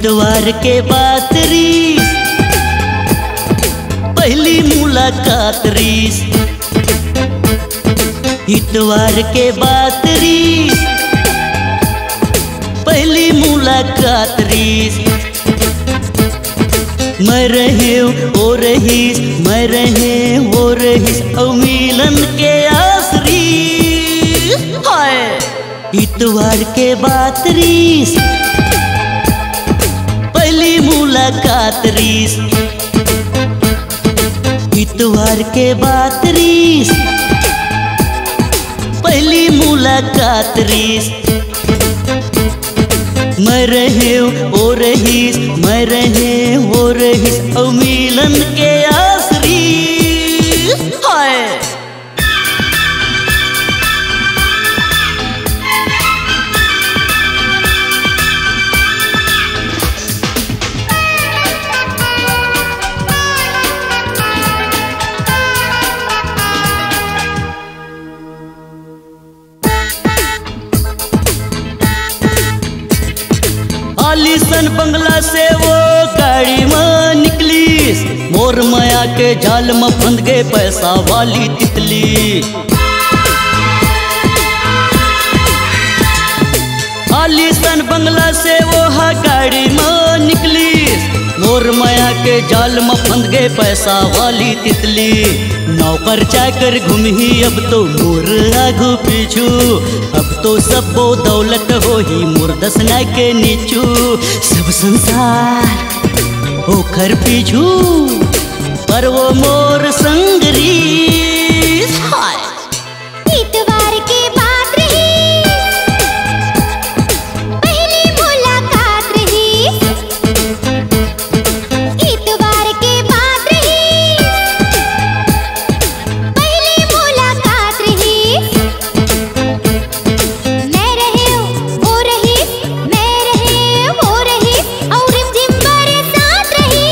इतवार के बात रीस, पहली मुलाकात रीस। इतवार के बात रीस, पहली मुलाकात रीस। मैं रहे वो रहीस, मैं रहे वो रहीस, और मिलन के आसरी। हाय इतवार के बात रीस, पहली मुलाकात रीस। इतवार के बात रीस, पहली मुलाकात रीस। मैं रहे वो रहीस, मैं रहे वो रहीस, और मिलन के आसरी। हाय आलीसन बंगला से वो गाड़ी में निकली, मोर माया के जाल में फंद गए पैसा वाली तितली। आलीसन बंगला से वो गाड़ी में निकली, मोर माया के जाल में फंद गए पैसा वाली तितली। नौकर चाकर घूमी अब तो मोर आगू पीछू, अब तो सब वो दौलत हो ही मोर दसना के नीचू। सब संसार ओखर पीछू, पर वो मोर संगरी। हाय इतवार के बात रही, पहली मुलाकात रही। इतवार के बात रही, पहली मुलाकात रही। मैं रहे वो रही, मैं रहे वो रही, और रिमझिम बरसात रही।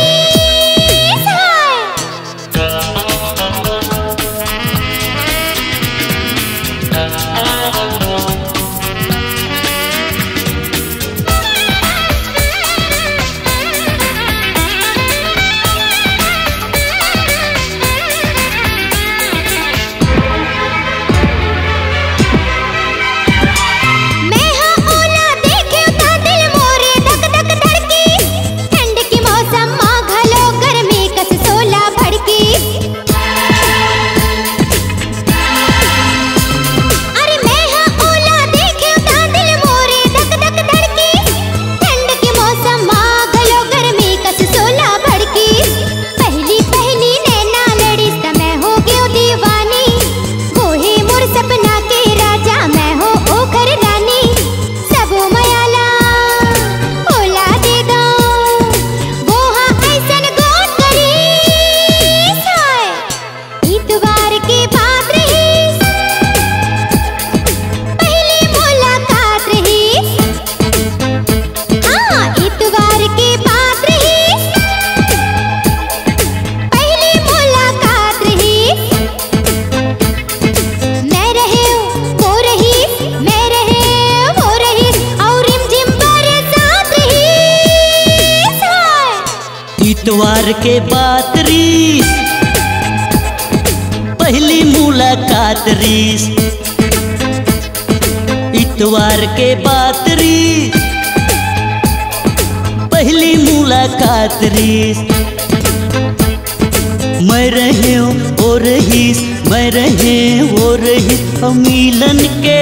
इतवार के बात रीस, पहली मुलाकात रीस। इतवार के बात रीस, पहली मुलाकात रीस। मैं रहे वो रहीस, मैं रहे वो रहीस, और मिलन के